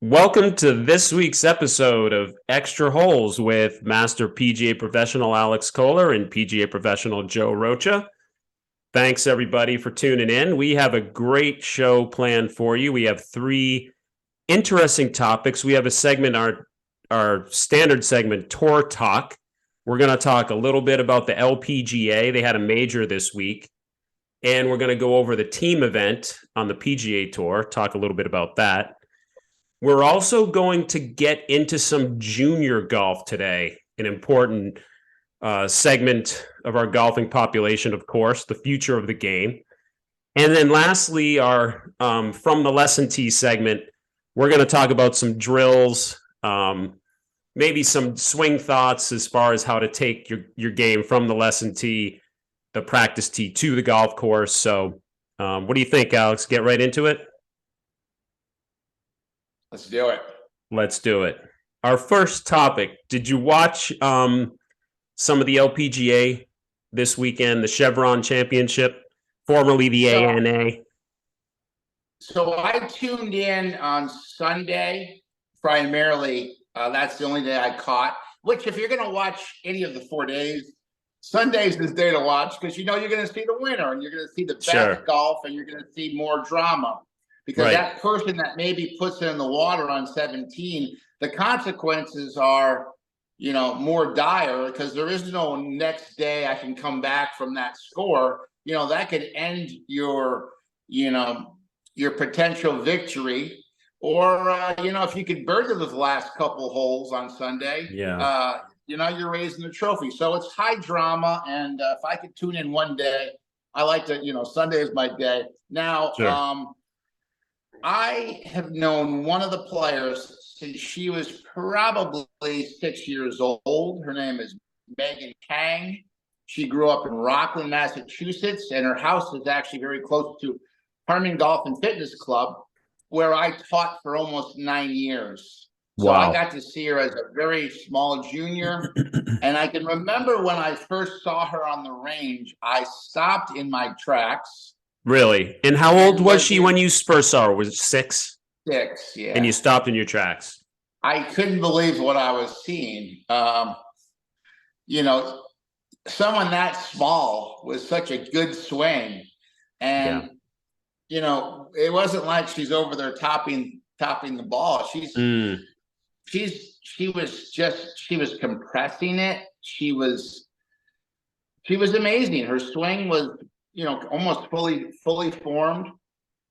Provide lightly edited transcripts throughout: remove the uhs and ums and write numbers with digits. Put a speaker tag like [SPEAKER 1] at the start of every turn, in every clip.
[SPEAKER 1] Welcome to this week's episode of Extra Holes with Master PGA Professional Alex Kohler and PGA Professional Joe Rocha. Thanks, everybody, for tuning in. We have a great show planned for you. We have three interesting topics. We have a segment, our standard segment, Tour Talk. We're going to talk a little bit about the LPGA. They had a major this week. And we're going to go over the team event on the PGA Tour, talk a little bit about that. We're also going to get into some junior golf today, an important segment of our golfing population, of course, the future of the game. And then lastly, our From the Lesson Tee segment, we're going to talk about some drills, maybe some swing thoughts as far as how to take your game from the lesson tee, the practice tee to the golf course. So what do you think, Alex? Get right into it?
[SPEAKER 2] Let's do it.
[SPEAKER 1] Let's do it. Our first topic. Did you watch some of the LPGA this weekend, the Chevron Championship, formerly the ANA?
[SPEAKER 2] So I tuned in on Sunday, primarily. That's the only day I caught, which if you're going to watch any of the 4 days, Sunday's the day to watch because you're going to see the winner and you're going to see the best golf and you're going to see more drama. Because that person that maybe puts it in the water on 17, the consequences are, more dire because there is no next day I can come back from that score. That could end your potential victory. Or, if you could birdie those last couple holes on Sunday, you're raising the trophy. So it's high drama. And if I could tune in one day, I like to, Sunday is my day. Now, I have known one of the players since she was probably 6 years old. Her name is Megan Kang. She grew up in Rockland, Massachusetts, and her house is actually very close to Harmon Golf and Fitness Club, where I taught for almost 9 years. So I got to see her as a very small junior. And I can remember when I first saw her on the range, I stopped in my tracks.
[SPEAKER 1] Really? And how old was she when you first saw her? Was it 6?
[SPEAKER 2] 6, yeah.
[SPEAKER 1] And you stopped in your tracks?
[SPEAKER 2] I couldn't believe what I was seeing. Someone that small with such a good swing. And, it wasn't like she's over there topping the ball. She was compressing it. She was amazing. Her swing was, almost fully formed.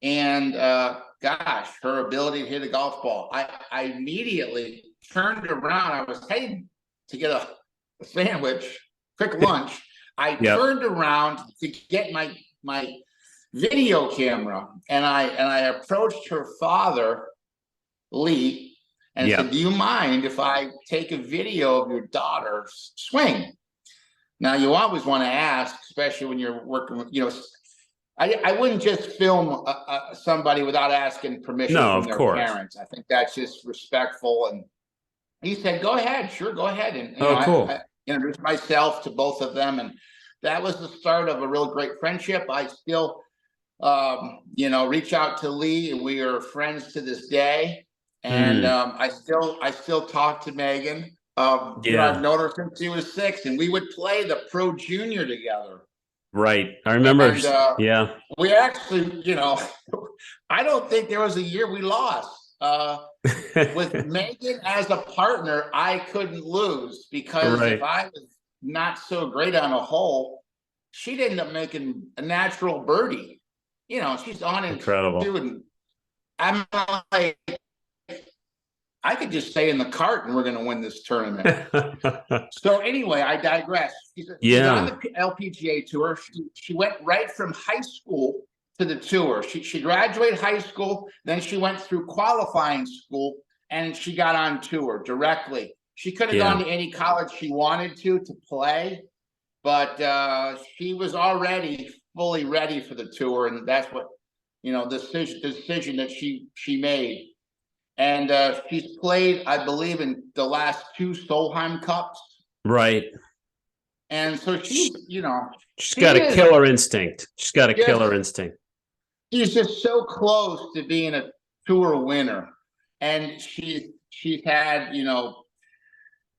[SPEAKER 2] And gosh, her ability to hit a golf ball. I immediately turned around. I was heading to get a sandwich, quick lunch. I turned around to get my video camera, and I approached her father, Lee, and said, "Do you mind if I take a video of your daughter's swing?" Now, you always want to ask, especially when you're working with, I wouldn't just film somebody without asking permission from their parents. I think that's just respectful. And he said, "Go ahead, sure, go ahead." And
[SPEAKER 1] cool.
[SPEAKER 2] I introduced myself to both of them, and that was the start of a real great friendship. I still, reach out to Lee, and we are friends to this day. And I still talk to Megan. I've known her since she was 6, and we would play the Pro Junior together.
[SPEAKER 1] Right. I remember.
[SPEAKER 2] And, we actually, I don't think there was a year we lost. With Megan as a partner, I couldn't lose because if I was not so great on a hole, she'd end up making a natural birdie. She's on and
[SPEAKER 1] incredible.
[SPEAKER 2] Doing. I'm like, I could just stay in the cart and we're going to win this tournament. So anyway, I digress. She's on the LPGA tour. She went right from high school to the tour. She graduated high school, then she went through qualifying school, and she got on tour directly. She could have gone to any college she wanted to play, but she was already fully ready for the tour, and that's what the decision that she made. And she's played, I believe, in the last 2 Solheim Cups.
[SPEAKER 1] Right.
[SPEAKER 2] And so she's
[SPEAKER 1] got a killer instinct. She's got a killer instinct.
[SPEAKER 2] She's just so close to being a tour winner. and she's had,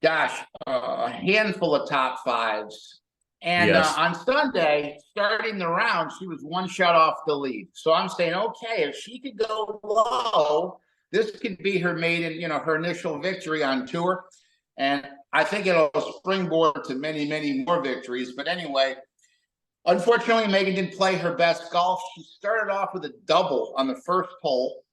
[SPEAKER 2] gosh, a handful of top fives. And
[SPEAKER 1] Yes.
[SPEAKER 2] on Sunday, starting the round, she was one shot off the lead. So I'm saying, okay, if she could go low, this could be her maiden, her initial victory on tour. And I think it'll springboard to many, many more victories. But anyway, unfortunately, Megan didn't play her best golf. She started off with a double on the first hole.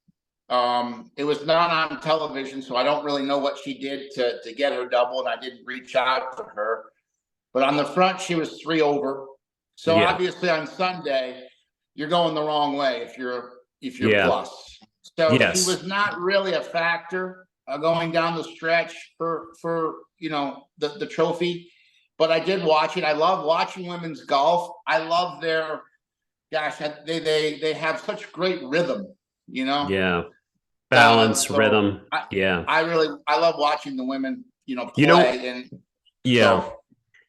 [SPEAKER 2] It was not on television, so I don't really know what she did to get her double, and I didn't reach out to her. But on the front, she was 3 over. So
[SPEAKER 1] Yeah.
[SPEAKER 2] obviously on Sunday, you're going the wrong way if you're
[SPEAKER 1] Yeah.
[SPEAKER 2] plus. So she
[SPEAKER 1] Yes.
[SPEAKER 2] was not really a factor going down the stretch for the trophy. But I did watch it. I love watching women's golf. I love their, gosh, they have such great rhythm.
[SPEAKER 1] Yeah. Balance,
[SPEAKER 2] So
[SPEAKER 1] rhythm. Yeah.
[SPEAKER 2] I love watching the women,
[SPEAKER 1] You know,
[SPEAKER 2] play. And
[SPEAKER 1] yeah.
[SPEAKER 2] so,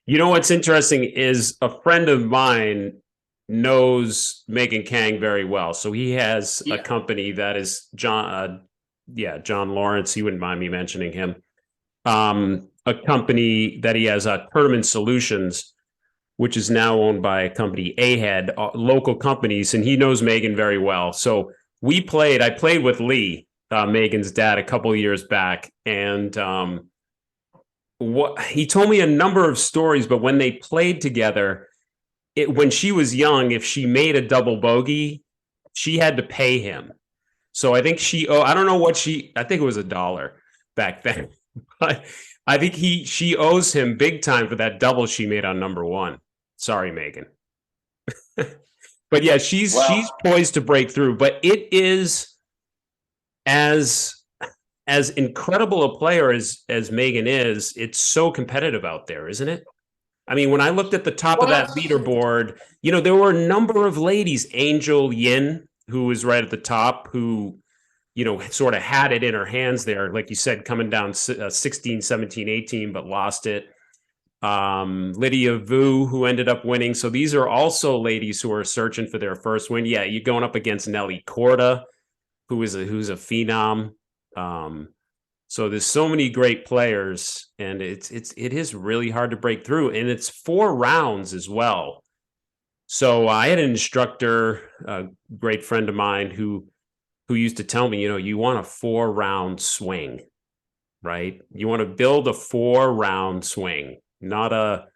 [SPEAKER 1] You know what's interesting is a friend of mine knows Megan Kang very well. So he has a
[SPEAKER 2] yeah.
[SPEAKER 1] company that is John Lawrence. He wouldn't mind me mentioning him. A company that he has, Tournament Solutions, which is now owned by a company, Ahead, local companies, and he knows Megan very well. So I played with Lee, Megan's dad, a couple of years back, and what he told me a number of stories, but when they played together, when she was young, if she made a double bogey, she had to pay him. So I think I don't know what I think it was $1 back then. But I think she owes him big time for that double she made on number 1. Sorry, Megan. But yeah, she's poised to break through, but it is as incredible a player as Megan is, it's so competitive out there, isn't it? I mean, when I looked at the top of that leaderboard, there were a number of ladies. Angel Yin, who was right at the top, who, sort of had it in her hands there, like you said, coming down 16, 17, 18, but lost it. Lydia Vu, who ended up winning. So these are also ladies who are searching for their first win. Yeah, you're going up against Nelly Corda, who's a phenom. So there's so many great players, and it is really hard to break through, and it's 4 rounds as well. So I had an instructor, a great friend of mine, who used to tell me, you want a 4-round swing, right? You want to build a 4-round swing, not a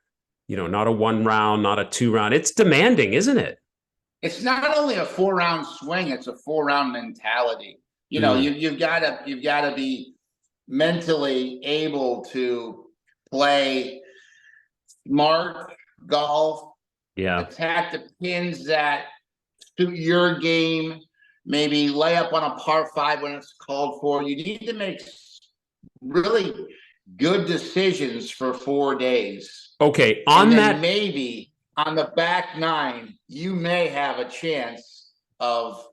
[SPEAKER 1] 1 round, not a 2 round. It's demanding, isn't it?
[SPEAKER 2] It's not only a 4-round swing; it's a 4-round mentality. You've got to be mentally able to play smart golf, attack the pins that suit your game, maybe lay up on a par 5 when it's called for. You need to make really good decisions for 4 days.
[SPEAKER 1] Okay,
[SPEAKER 2] maybe on the back 9, you may have a chance of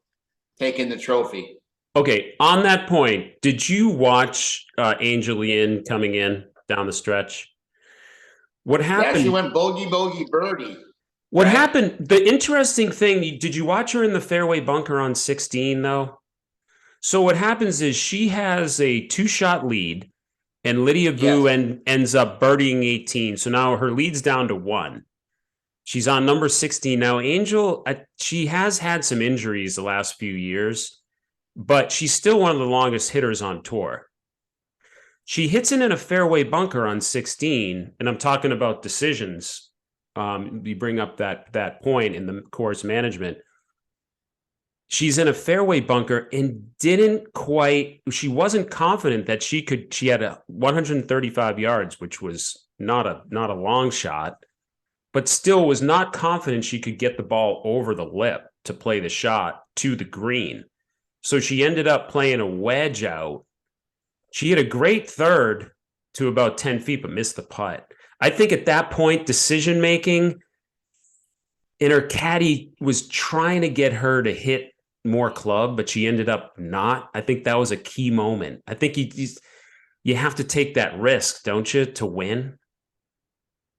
[SPEAKER 2] taking the trophy.
[SPEAKER 1] Okay, on that point, did you watch Angel Yin coming in down the stretch? What happened?
[SPEAKER 2] Yeah, she went bogey, bogey, birdie.
[SPEAKER 1] What happened? The interesting thing, did you watch her in the fairway bunker on 16, though? So what happens is she has a 2-shot lead, and Lydia Vu ends up birdieing 18. So now her lead's down to 1. She's on number 16. Now, Angel, she has had some injuries the last few years, but she's still one of the longest hitters on tour. She hits it in a fairway bunker on 16, and I'm talking about decisions. You bring up that point in the course management. She's in a fairway bunker and she wasn't confident that she had 135 yards, which was not a long shot, but still was not confident she could get the ball over the lip to play the shot to the green. So she ended up playing a wedge out. She hit a great third to about 10 feet, but missed the putt. I think at that point, decision-making, and her caddy was trying to get her to hit more club, but she ended up not. I think that was a key moment. I think you have to take that risk, don't you, to win?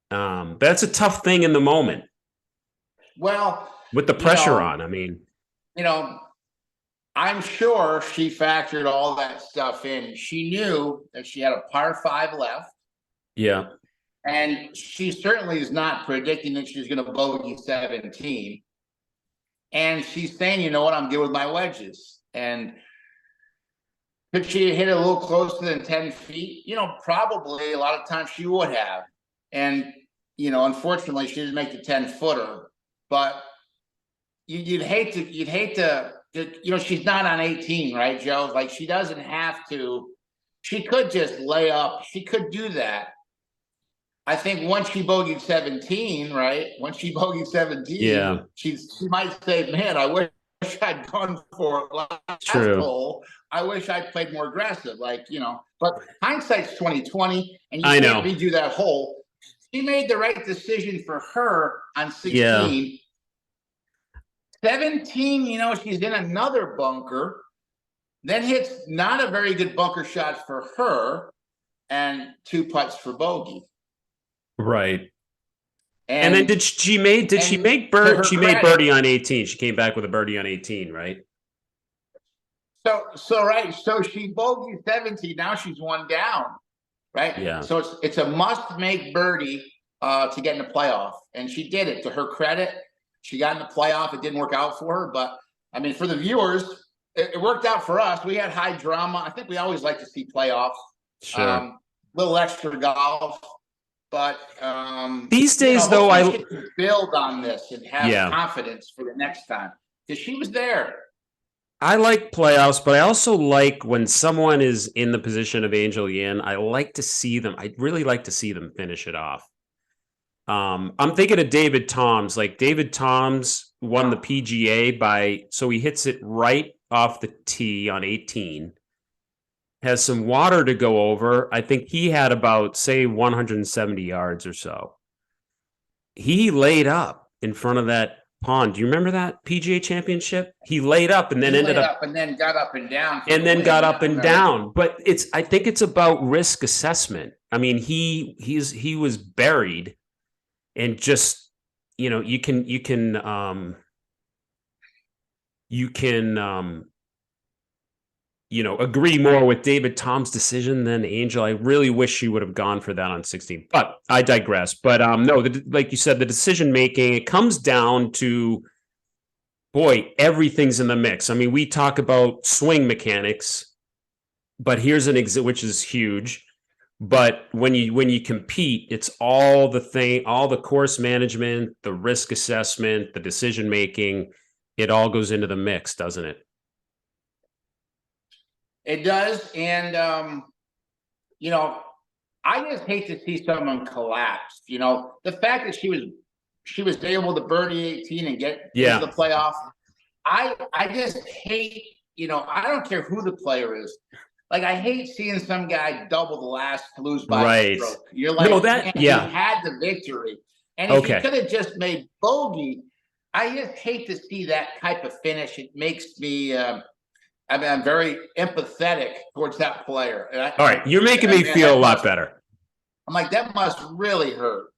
[SPEAKER 1] That's a tough thing in the moment.
[SPEAKER 2] Well,
[SPEAKER 1] with the pressure on, I mean,
[SPEAKER 2] I'm sure she factored all that stuff in. She knew that she had a par 5 left.
[SPEAKER 1] Yeah.
[SPEAKER 2] And she certainly is not predicting that she's going to bogey 17. And she's saying, you know what, I'm good with my wedges. And could she hit it a little closer than 10 feet? You know, probably a lot of times she would have. And, you know, unfortunately, she didn't make the 10-footer. But you'd hate to, you know, she's not on 18, right, Joe? Like, she doesn't have to. She could just lay up. She could do that. I think once she bogeyed 17, right? Once she bogeyed 17,
[SPEAKER 1] Yeah.
[SPEAKER 2] she might say, man, I wish I'd gone for it last hole. I wish I played more aggressive. Like, you know, but hindsight's 2020, and you can't redo that hole. She made the right decision for her on 16.
[SPEAKER 1] Yeah.
[SPEAKER 2] 17, you know, she's in another bunker, then hits not a very good bunker shot for her, and 2 putts for bogey.
[SPEAKER 1] Right. And then she made birdie on 18. She came back with a birdie on 18, right?
[SPEAKER 2] So she bogeyed 17. Now she's 1 down, right?
[SPEAKER 1] Yeah.
[SPEAKER 2] So it's a must-make birdie to get in the playoff, and she did it. To her credit, she got in the playoff. It didn't work out for her, but I mean, for the viewers, it worked out for us. We had high drama. I think we always like to see playoffs.
[SPEAKER 1] Sure.
[SPEAKER 2] Little extra golf. But
[SPEAKER 1] these days, though, I
[SPEAKER 2] build on this and have confidence for the next time, because she was there.
[SPEAKER 1] I like playoffs, but I also like when someone is in the position of Angel Yin. I like to see them. I'd really like to see them finish it off. I'm thinking of David Toms. Like, David Toms won the PGA so he hits it right off the tee on 18. Has some water to go over. I think he had about, say, 170 yards or so. He laid up in front of that pond. Do you remember that PGA Championship? He laid up and then
[SPEAKER 2] got up and down.
[SPEAKER 1] Down. But I think it's about risk assessment. I mean, he was buried, and just, you know, you can agree more with David Tom's decision than Angel. I really wish she would have gone for that on 16, but I digress. But no, like you said, the decision making, it comes down to, boy, everything's in the mix. I mean, we talk about swing mechanics, but here's an exit, which is huge. But when you compete, it's all the course management, the risk assessment, the decision making. It all goes into the mix, doesn't it?
[SPEAKER 2] It does. And, you know, I just hate to see someone collapse. You know, the fact that she was able to birdie 18 and get into the playoff. I just hate, you know, I don't care who the player is. Like, I hate seeing some guy double the last to lose by a stroke. You're like, he had the victory. And if he could have just made bogey, I just hate to see that type of finish. It makes me I'm very empathetic towards that player.
[SPEAKER 1] All right, you're making me feel a lot better.
[SPEAKER 2] I'm like, that must really hurt.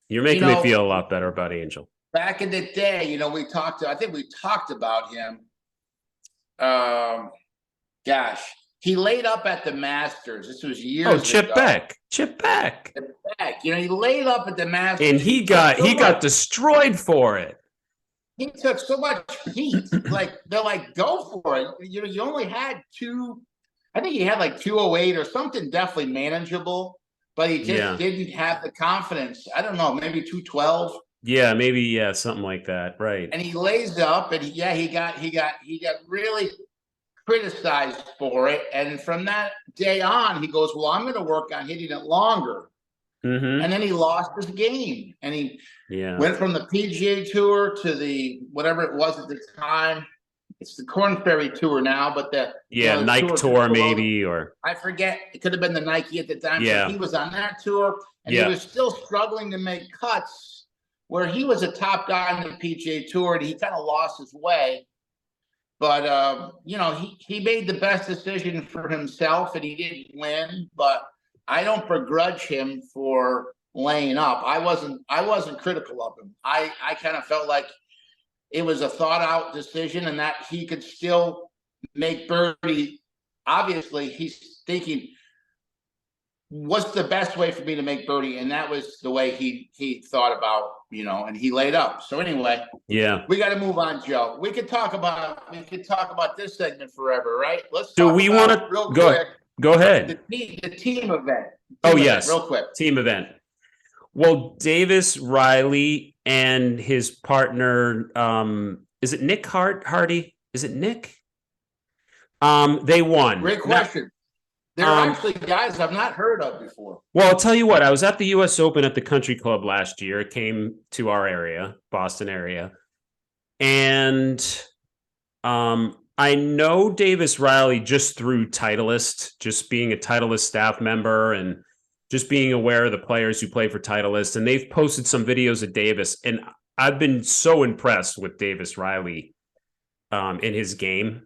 [SPEAKER 1] You're making me feel a lot better about Angel.
[SPEAKER 2] Back in the day, you know, I think we talked about him. Gosh, he laid up at the Masters. This was years ago.
[SPEAKER 1] Chip Beck.
[SPEAKER 2] You know, he laid up at the Masters.
[SPEAKER 1] And he got destroyed for it.
[SPEAKER 2] He took so much heat. Like, they're like, go for it. You know, you only had I think he had like 208 or something, definitely manageable, but he just didn't have the confidence. I don't know, maybe 212.
[SPEAKER 1] Yeah, maybe, something like that. Right.
[SPEAKER 2] And he lays up, and he got really criticized for it. And from that day on, he goes, well, I'm going to work on hitting it longer.
[SPEAKER 1] Mm-hmm.
[SPEAKER 2] And then he lost his game, and he went from the PGA Tour to the whatever it was at the time. It's the Korn Ferry Tour now, but the
[SPEAKER 1] Nike Tour maybe, or
[SPEAKER 2] I forget. It could have been the Nike at the time.
[SPEAKER 1] Yeah,
[SPEAKER 2] but he was on that tour, and he was still struggling to make cuts. Where he was a top guy on the PGA Tour, and he kind of lost his way. But you know, he made the best decision for himself, and he didn't win. But I don't begrudge him for laying up. I wasn't critical of him. I kind of felt like it was a thought out decision and that he could still make birdie. Obviously, he's thinking, what's the best way for me to make birdie? And that was the way he thought about, and he laid up. So anyway,
[SPEAKER 1] Yeah.
[SPEAKER 2] we got to move on, Joe. We could talk about this segment forever, right? Let's
[SPEAKER 1] Do
[SPEAKER 2] talk
[SPEAKER 1] we
[SPEAKER 2] about
[SPEAKER 1] want to
[SPEAKER 2] real
[SPEAKER 1] go?
[SPEAKER 2] quick
[SPEAKER 1] Go ahead.
[SPEAKER 2] the team event.
[SPEAKER 1] Yes,
[SPEAKER 2] real quick.
[SPEAKER 1] Team event. Well, Davis Riley and his partner, is it Nick Hardy? Is it Nick? They won.
[SPEAKER 2] Great question. They're actually guys I've not heard of before.
[SPEAKER 1] Well, I'll tell you what, I was at the US Open at the Country Club last year. It came to our area, Boston area. And I know Davis Riley just through Titleist, just being a Titleist staff member and just being aware of the players who play for Titleist. And they've posted some videos of Davis. And I've been so impressed with Davis Riley in his game.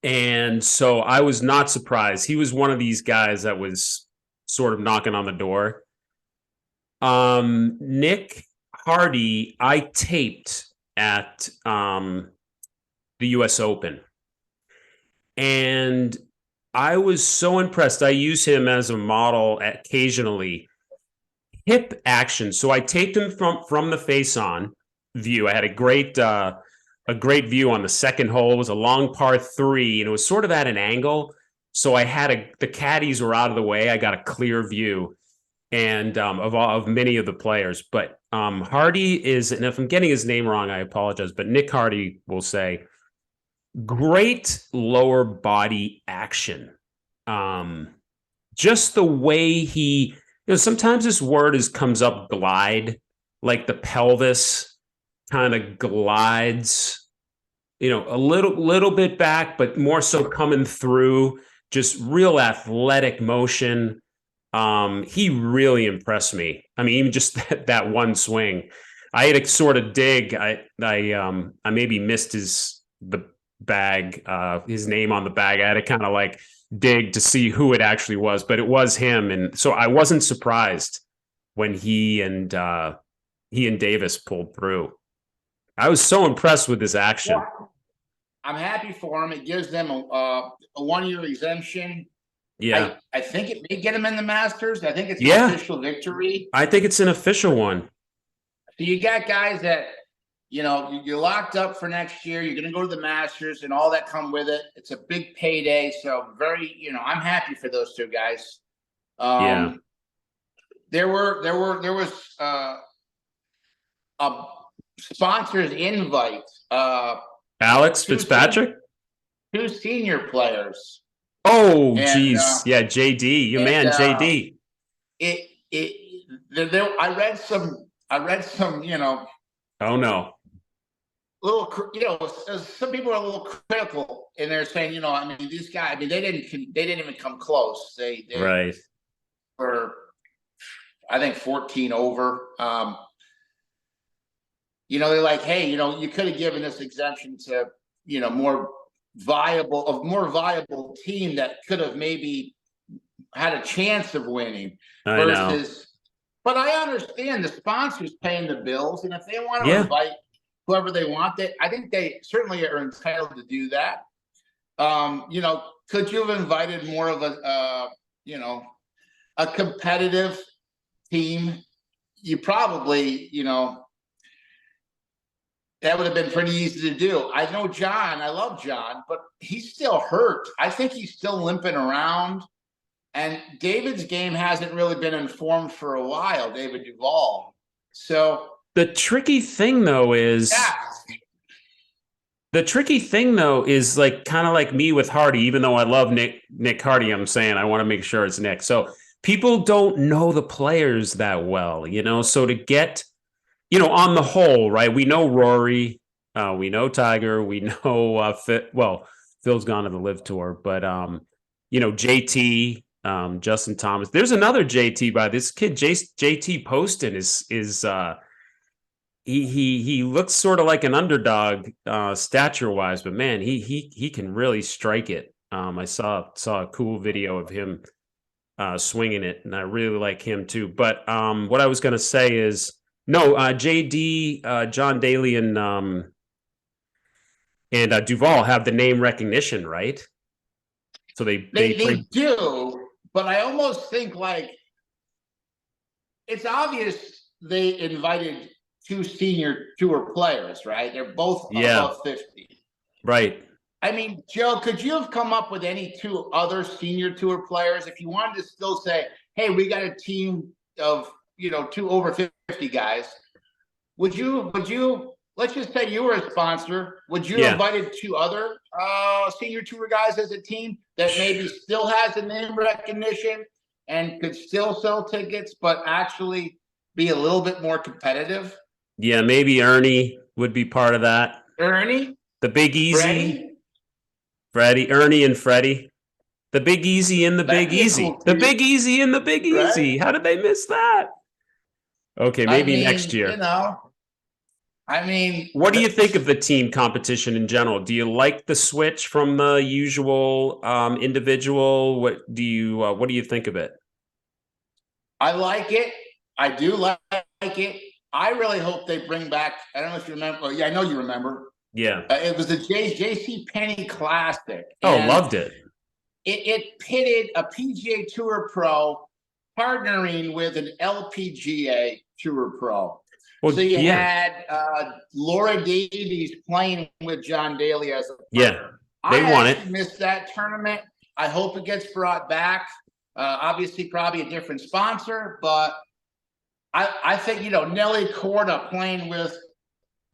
[SPEAKER 1] And so I was not surprised. He was one of these guys that was sort of knocking on the door. Nick Hardy, I taped at the US Open. And I was so impressed. I use him as a model occasionally. Hip action. So I taped him from the face-on view. I had a great view on the second hole. It was a long par 3, and it was sort of at an angle. So I had the caddies were out of the way. I got a clear view, and of many of the players. But Hardy is, and if I'm getting his name wrong, I apologize. But Nick Hardy will say, great lower body action. Just the way he, sometimes this word comes up glide, like the pelvis kind of glides, a little bit back, but more so coming through, just real athletic motion. He really impressed me. I mean, even just that one swing, I had to sort of dig. I maybe missed the bag, his name on the bag. I had to kind of like dig to see who it actually was, but it was him. And so I wasn't surprised when he and Davis pulled through. I was so impressed with his action.
[SPEAKER 2] Well, I'm happy for him. It gives them a 1-year exemption.
[SPEAKER 1] Yeah.
[SPEAKER 2] I think it may get him in the Masters. I think it's
[SPEAKER 1] an
[SPEAKER 2] official victory.
[SPEAKER 1] I think it's an official one. So
[SPEAKER 2] you got guys that, you're locked up for next year. You're going to go to the Masters and all that come with it. It's a big payday. So I'm happy for those two guys.
[SPEAKER 1] Yeah.
[SPEAKER 2] There was a sponsor's invite.
[SPEAKER 1] Alex Fitzpatrick?
[SPEAKER 2] Two senior players.
[SPEAKER 1] Oh, geez. Yeah, JD. JD.
[SPEAKER 2] I read some,
[SPEAKER 1] oh, no.
[SPEAKER 2] Some people are a little critical and they're saying, these guys, they didn't even come close. They
[SPEAKER 1] right.
[SPEAKER 2] were, I think, 14 over. They're like, hey, you could have given this exemption to, more viable team that could have maybe had a chance of winning.
[SPEAKER 1] I know.
[SPEAKER 2] But I understand the sponsors paying the bills, and if they want to invite whoever they want, I think they certainly are entitled to do that. Could you have invited more of a competitive team? You probably, that would have been pretty easy to do. I know John. I love John, but he's still hurt. I think he's still limping around. And David's game hasn't really been informed for a while, David Duval. So
[SPEAKER 1] the tricky thing, though, is like kind of like me with Hardy, even though I love Nick Hardy, I'm saying I want to make sure it's Nick. So people don't know the players that well, so to get, on the whole, right? We know Rory, we know Tiger, we know Phil's gone to the Live Tour, but JT, Justin Thomas. There's another JT by this kid, JT Poston is he looks sort of like an underdog stature wise, but man, he can really strike it. I saw a cool video of him swinging it, and I really like him too. But what I was going to say is, No, JD, John Daly, and Duval have the name recognition, right? So they
[SPEAKER 2] They
[SPEAKER 1] play.
[SPEAKER 2] do, but I almost think like it's obvious they invited two senior tour players, right? They're both
[SPEAKER 1] Yeah,
[SPEAKER 2] above 50.
[SPEAKER 1] right.
[SPEAKER 2] I mean, Joe, could you have come up with any two other senior tour players if you wanted to still say, hey, we got a team of, two over 50 guys? Would you, let's just say you were a sponsor, would you have
[SPEAKER 1] Yeah.
[SPEAKER 2] invited two other senior tour guys as a team that maybe still has a name recognition and could still sell tickets, but actually be a little bit more competitive?
[SPEAKER 1] Yeah, maybe Ernie would be part of that.
[SPEAKER 2] Ernie,
[SPEAKER 1] The Big Easy,
[SPEAKER 2] Freddie,
[SPEAKER 1] Freddie, Ernie and Freddie. The Big Easy and the
[SPEAKER 2] that'd
[SPEAKER 1] Big
[SPEAKER 2] be a
[SPEAKER 1] Easy.
[SPEAKER 2] cool
[SPEAKER 1] The
[SPEAKER 2] team,
[SPEAKER 1] Big Easy and the Big
[SPEAKER 2] right?
[SPEAKER 1] Easy. How did they miss that? Okay,
[SPEAKER 2] I
[SPEAKER 1] maybe next
[SPEAKER 2] mean,
[SPEAKER 1] year.
[SPEAKER 2] I mean,
[SPEAKER 1] What do you think of the team competition in general? Do you like the switch from the usual individual? What do you think of it?
[SPEAKER 2] I like it. I do like it. I really hope they bring back. I don't know if you remember. Yeah, I know you remember.
[SPEAKER 1] Yeah.
[SPEAKER 2] It was the JC Penney Classic,
[SPEAKER 1] Oh,
[SPEAKER 2] and
[SPEAKER 1] loved it.
[SPEAKER 2] it pitted a PGA Tour pro partnering with an LPGA Tour pro.
[SPEAKER 1] Well,
[SPEAKER 2] So you
[SPEAKER 1] yeah,
[SPEAKER 2] had Laura Davies playing with John Daly as a
[SPEAKER 1] yeah.
[SPEAKER 2] partner.
[SPEAKER 1] They
[SPEAKER 2] I
[SPEAKER 1] won it.
[SPEAKER 2] actually missed that tournament. I hope it gets brought back. Obviously, probably a different sponsor, but I think Nelly Corda playing with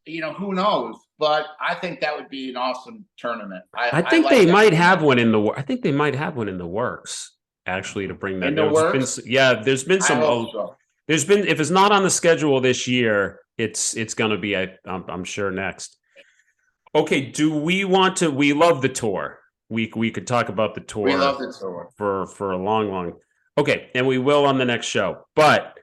[SPEAKER 2] who knows, but I think that would be an awesome tournament.
[SPEAKER 1] I
[SPEAKER 2] I
[SPEAKER 1] think they
[SPEAKER 2] like
[SPEAKER 1] might
[SPEAKER 2] everything
[SPEAKER 1] have one in the. I think they might have one in the works actually to bring that.
[SPEAKER 2] in the
[SPEAKER 1] There's been,
[SPEAKER 2] works.
[SPEAKER 1] yeah, there's been
[SPEAKER 2] I
[SPEAKER 1] some.
[SPEAKER 2] hope so.
[SPEAKER 1] There's been, if it's not on the schedule this year, it's going to be. I'm sure next. Okay, do we want to? We love the tour. We could talk about the
[SPEAKER 2] We
[SPEAKER 1] tour
[SPEAKER 2] love the tour.
[SPEAKER 1] for a long. Okay, and we will on the next show. But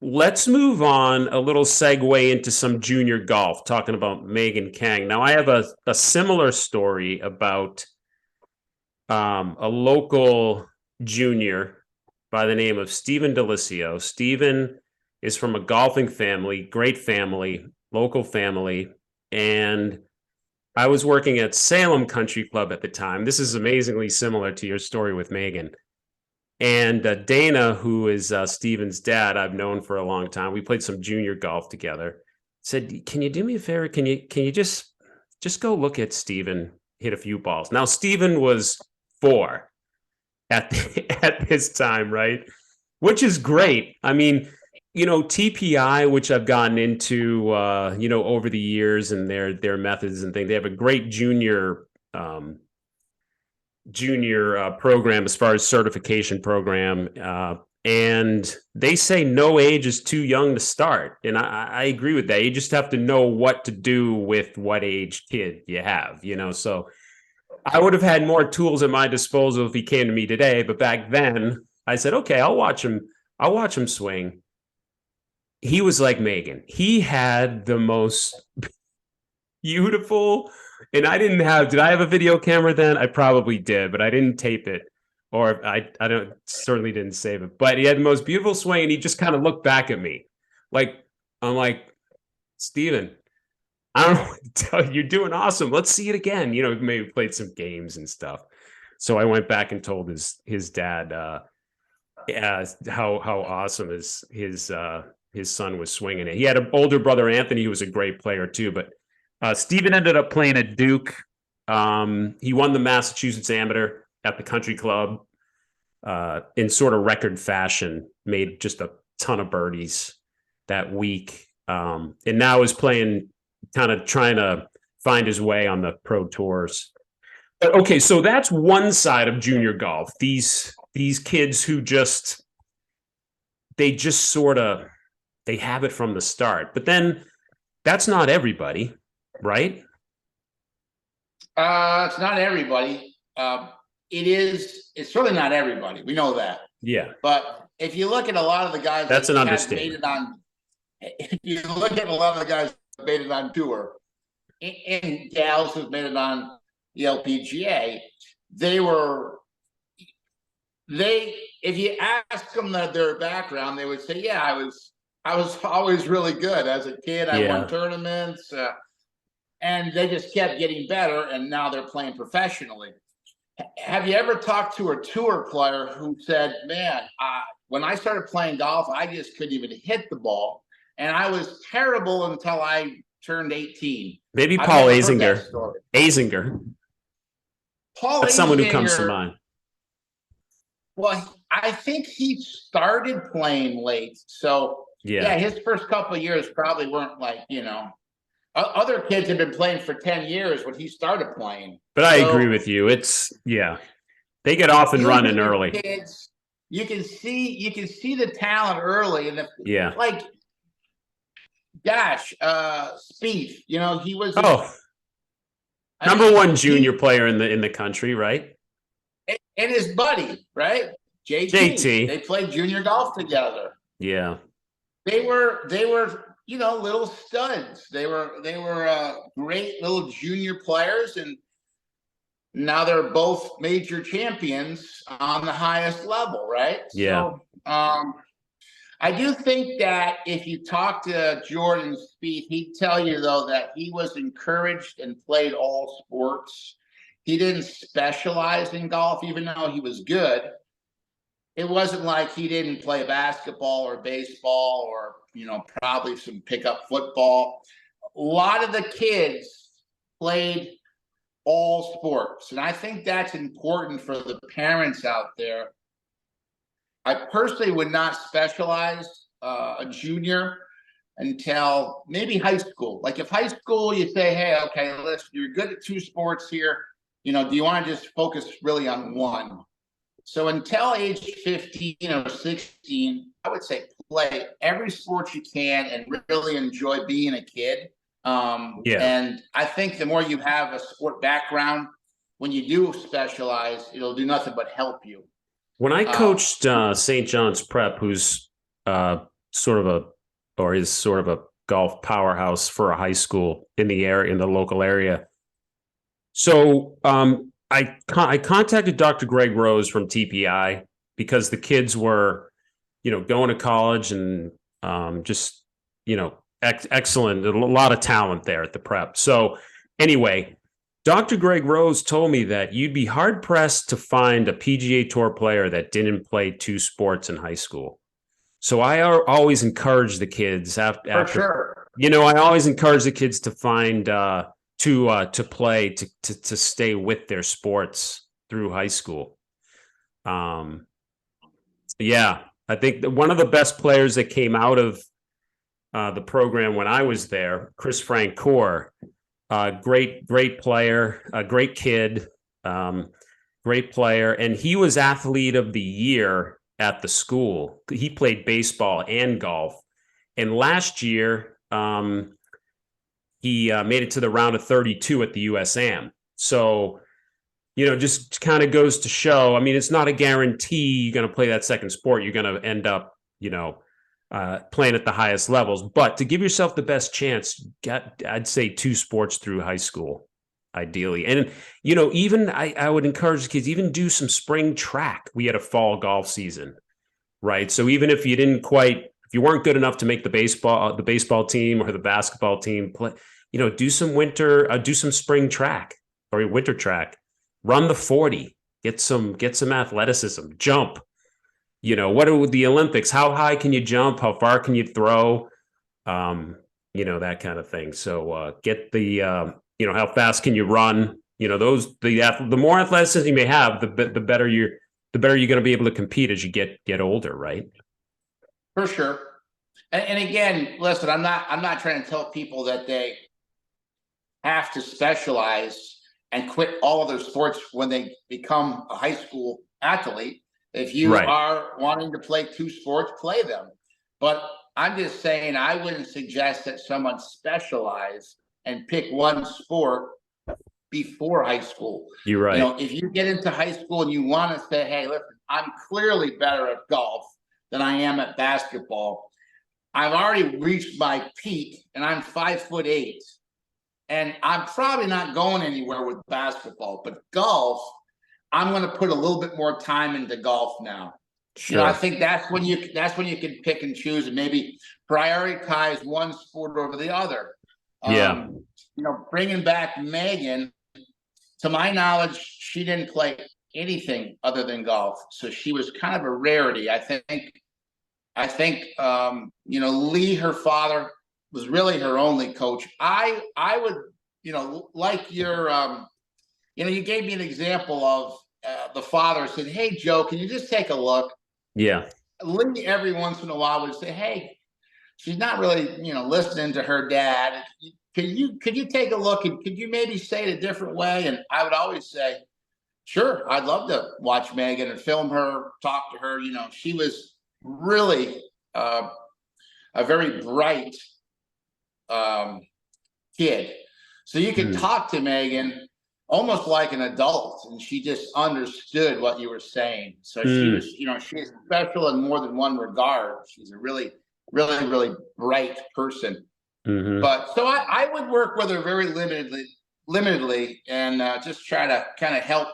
[SPEAKER 1] let's move on, a little segue into some junior golf, talking about Megan Kang. Now, I have a similar story about a local junior by the name of Stephen Delisio. Stephen is from a golfing family, great family, local family, and I was working at Salem Country Club at the time. This is amazingly similar to your story with Megan. And Dana, who is Steven's dad, I've known for a long time. We played some junior golf together. Said, "Can you do me a favor? Can you just go look at Steven hit a few balls?" Now Steven was 4 at this time, right? Which is great. I mean, TPI, which I've gotten into, over the years, and their methods and things. They have a great junior program as far as certification program, and they say no age is too young to start, and I agree with that. You just have to know what to do with what age kid you have, so I would have had more tools at my disposal if he came to me today, but back then I said, okay, I'll watch him swing. He was like Megan. He had the most beautiful. And did I have a video camera then? I probably did, but I didn't tape it, or I certainly didn't save it. But he had the most beautiful swing, and he just kind of looked back at me. I'm like, Steven, I don't know what to tell you. You're doing awesome. Let's see it again. Maybe played some games and stuff. So I went back and told his dad how awesome his son was swinging it. He had an older brother, Anthony, who was a great player too, but Steven ended up playing at Duke. He won the Massachusetts Amateur at the Country Club in sort of record fashion, made just a ton of birdies that week, and now is playing, kind of trying to find his way on the pro tours. But okay, so that's one side of junior golf. These kids who they have it from the start. But then that's not everybody, right?
[SPEAKER 2] It's not everybody. It's really not everybody. We know that.
[SPEAKER 1] Yeah.
[SPEAKER 2] But if you look at a lot of the guys
[SPEAKER 1] That's
[SPEAKER 2] that
[SPEAKER 1] an
[SPEAKER 2] made
[SPEAKER 1] understatement.
[SPEAKER 2] it on, if you look at a lot of the guys that made it on tour, and gals who've made it on the LPGA, if you ask them their background, they would say, yeah, I was always really good as a kid. I won
[SPEAKER 1] Yeah.
[SPEAKER 2] tournaments, and they just kept getting better. And now they're playing professionally. Have you ever talked to a tour player who said, "Man, when I started playing golf, I just couldn't even hit the ball, and I was terrible until I turned 18."
[SPEAKER 1] Maybe
[SPEAKER 2] I've
[SPEAKER 1] Paul
[SPEAKER 2] never heard that
[SPEAKER 1] Azinger.
[SPEAKER 2] story.
[SPEAKER 1] Azinger.
[SPEAKER 2] Paul
[SPEAKER 1] That's someone who comes to
[SPEAKER 2] Azinger,
[SPEAKER 1] mind.
[SPEAKER 2] well, I think he started playing late. So,
[SPEAKER 1] Yeah.
[SPEAKER 2] yeah, his first couple of years probably weren't like, other kids have been playing for 10 years when he started playing.
[SPEAKER 1] But I agree
[SPEAKER 2] So
[SPEAKER 1] with you. Yeah. They get off and
[SPEAKER 2] you look
[SPEAKER 1] running
[SPEAKER 2] at these
[SPEAKER 1] early.
[SPEAKER 2] kids, you can see the talent early. And if,
[SPEAKER 1] Yeah.
[SPEAKER 2] like, gosh, Spieth, he was,
[SPEAKER 1] Oh,
[SPEAKER 2] I
[SPEAKER 1] number
[SPEAKER 2] mean,
[SPEAKER 1] one junior player in the country, right?
[SPEAKER 2] and his buddy, right? JT,
[SPEAKER 1] JT.
[SPEAKER 2] they played junior golf together.
[SPEAKER 1] Yeah.
[SPEAKER 2] They were little studs. They were great little junior players, and now they're both major champions on the highest level, right?
[SPEAKER 1] Yeah.
[SPEAKER 2] So I do think that if you talk to Jordan Spieth, he'd tell you though that he was encouraged and played all sports. He didn't specialize in golf, even though he was good. It wasn't like he didn't play basketball or baseball or probably some pickup football. A lot of the kids played all sports, and I think that's important for the parents out there. I personally would not specialize a junior until maybe high school. Like if high school, you say, "Hey, okay, listen, you're good at two sports here. Do you want to just focus really on one?" So until age 15 or 16, I would say play every sport you can and really enjoy being a kid.
[SPEAKER 1] Yeah.
[SPEAKER 2] And I think the more you have a sport background, when you do specialize, it'll do nothing but help you.
[SPEAKER 1] When I
[SPEAKER 2] Um,
[SPEAKER 1] coached St. John's Prep, who's sort of is sort of a golf powerhouse for a high school in the area, in the local area. So I contacted Dr. Greg Rose from TPI because the kids were, going to college and just, excellent. A lot of talent there at the prep. So anyway, Dr. Greg Rose told me that you'd be hard pressed to find a PGA Tour player that didn't play two sports in high school. So I always encourage the kids
[SPEAKER 2] for sure.
[SPEAKER 1] I always encourage the kids to find to play to stay with their sports through high school. Yeah, I think that one of the best players that came out of the program when I was there, Chris Francoeur, great player, a great kid, great player, and he was athlete of the year at the school. He played baseball and golf, and last year he made it to the round of 32 at the USAM. So just kind of goes to show. I mean, it's not a guarantee you're going to play that second sport. You're going to end up, playing at the highest levels. But to give yourself the best chance, I'd say two sports through high school, ideally. And, even I would encourage the kids, even do some spring track. We had a fall golf season, right? So even if you if you weren't good enough to make the baseball team or the basketball team, do some spring track or winter track. Run the 40, get some athleticism, jump. What are the Olympics? How high can you jump? How far can you throw? That kind of thing. So get the how fast can you run? The more athleticism you may have, the better you're going to be able to compete as you get older, right?
[SPEAKER 2] For sure. And again, listen, I'm not trying to tell people that they have to specialize and quit all of their sports when they become a high school athlete. If you
[SPEAKER 1] Right.
[SPEAKER 2] are wanting to play two sports, play them. But I'm just saying I wouldn't suggest that someone specialize and pick one sport before high school.
[SPEAKER 1] You're right.
[SPEAKER 2] If you get into high school and you want to say, "Hey, listen, I'm clearly better at golf than I am at basketball. I've already reached my peak and I'm 5'8". And I'm probably not going anywhere with basketball, but golf, I'm going to put a little bit more time into golf now." You know, I
[SPEAKER 1] Sure.
[SPEAKER 2] think that's when you can pick and choose and maybe prioritize one sport over the other.
[SPEAKER 1] Yeah.
[SPEAKER 2] You know, bringing back Megan, to my knowledge, she didn't play anything other than golf, so she was kind of a rarity. I think you know, Lee, her father, was really her only coach. I would, you know, like your you know, you gave me an example of the father said, "Hey Joe, can you just take a look?"
[SPEAKER 1] Yeah.
[SPEAKER 2] Lee every once in a while would say, "Hey, she's not really, you know, listening to her dad. Could you take a look and could you maybe say it a different way?" And I would always say, "Sure, I'd love to watch Megan and film her, talk to her." You know, she was really uh, a very bright um, kid. So you could
[SPEAKER 1] Mm.
[SPEAKER 2] talk to Megan almost like an adult, and she just understood what you were saying. So she
[SPEAKER 1] Mm.
[SPEAKER 2] was, you know, she's special in more than one regard. She's a really, really, really bright person.
[SPEAKER 1] Hmm.
[SPEAKER 2] But so I would work with her very limitedly, and just try to kind of help.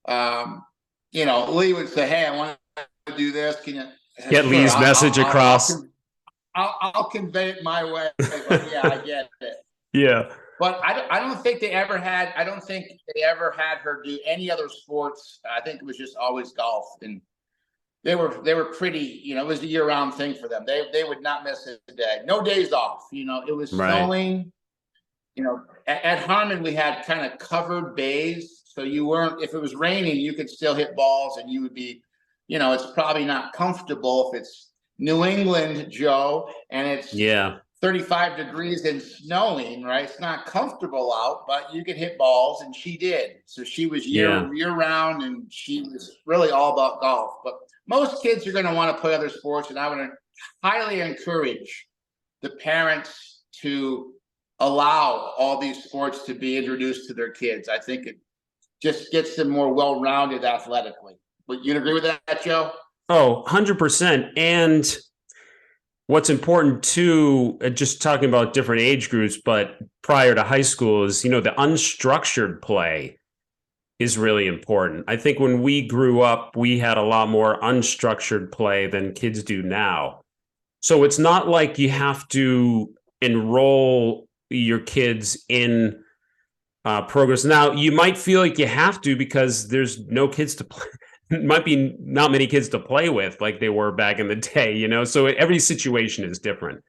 [SPEAKER 2] Um, you know, Lee would say, "Hey, I want to do this. Can you?" I said,
[SPEAKER 1] Get
[SPEAKER 2] "Sure,
[SPEAKER 1] Lee's message across.
[SPEAKER 2] I'll convey it my way." But yeah, I get it.
[SPEAKER 1] Yeah.
[SPEAKER 2] But I don't think they ever had. I don't think they ever had her do any other sports. I think it was just always golf, and they were pretty. You know, it was a year round thing for them. They would not miss a day. No days off. You know, it was
[SPEAKER 1] Right.
[SPEAKER 2] snowing. You know, at Harmon we had kind of covered bays, so you weren't. If it was raining, you could still hit balls, and you would be. You know, it's probably not comfortable if it's New England, Joe, and it's
[SPEAKER 1] Yeah.
[SPEAKER 2] 35 degrees and snowing, right? It's not comfortable out, but you could hit balls, and she did. So she was
[SPEAKER 1] Yeah.
[SPEAKER 2] year round, and she was really all about golf. But most kids are going to want to play other sports, and I would highly encourage the parents to allow all these sports to be introduced to their kids. I think it just gets them more well-rounded athletically. Would you agree with that, Joe?
[SPEAKER 1] Oh, 100%. And what's important too, just talking about different age groups, but prior to high school is, the unstructured play is really important. I think when we grew up, we had a lot more unstructured play than kids do now. So it's not like you have to enroll your kids in programs. Now, you might feel like you have to because there's no kids to play. Might be not many kids to play with like they were back in the day. So every situation is different.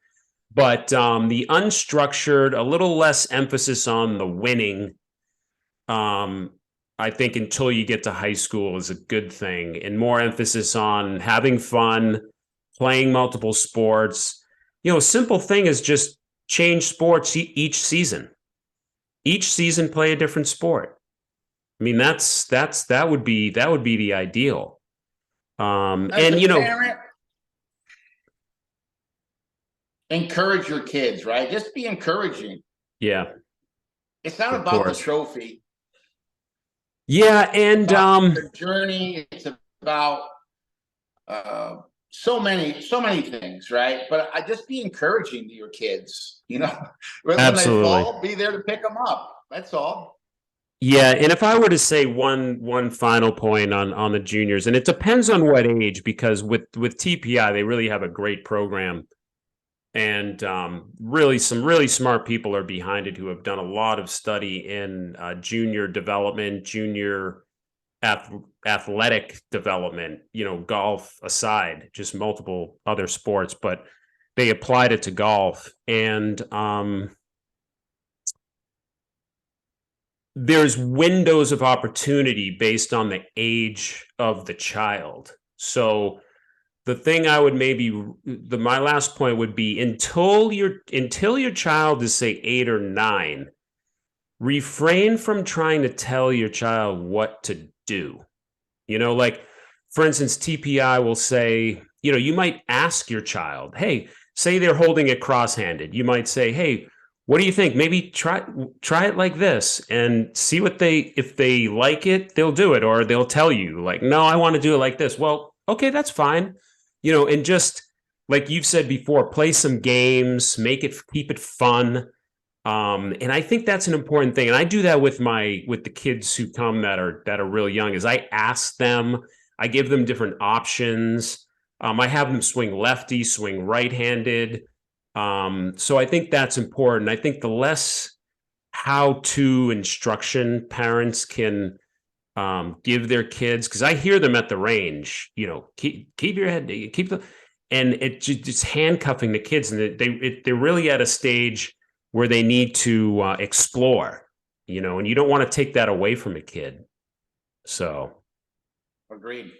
[SPEAKER 1] But the unstructured, a little less emphasis on the winning, um, I think until you get to high school is a good thing, and more emphasis on having fun, playing multiple sports. A simple thing is just change sports each season. Each season, play a different sport. I mean, that would be the ideal.
[SPEAKER 2] As
[SPEAKER 1] And
[SPEAKER 2] a parent, encourage your kids, right? Just be encouraging.
[SPEAKER 1] yeah,
[SPEAKER 2] It's not
[SPEAKER 1] of
[SPEAKER 2] about the
[SPEAKER 1] course,
[SPEAKER 2] trophy.
[SPEAKER 1] yeah,
[SPEAKER 2] It's
[SPEAKER 1] and
[SPEAKER 2] about the journey. It's about uh, so many things, right? But I just be encouraging to your kids. You know, when they
[SPEAKER 1] absolutely.
[SPEAKER 2] fall, be there to pick them up. That's all.
[SPEAKER 1] Yeah, and if I were to say one final point on the juniors, and it depends on what age, because with TPI they really have a great program, and really some really smart people are behind it who have done a lot of study in junior development, junior athletic development. Golf aside, just multiple other sports, but they applied it to golf, and there's windows of opportunity based on the age of the child. So the thing I would my last point would be, until your child is, say, 8 or 9, refrain from trying to tell your child what to do. Like, for instance, TPI will say, you might ask your child, hey, say they're holding it cross-handed. You might say, hey, what do you think? Maybe try it like this and see if they like it, they'll do it, or they'll tell you like, no, I want to do it like this. Well, okay, that's fine. And just like you've said before, play some games, keep it fun. And I think that's an important thing. And I do that with the kids who come that are real young, is I ask them I give them different options. I have them swing lefty, swing right-handed. So I think that's important. I think the less how-to instruction parents can give their kids, because I hear them at the range, keep your head, keep the, and it's handcuffing the kids, and they're really at a stage where they need to explore, and you don't want to take that away from a kid. So,
[SPEAKER 2] Agreed.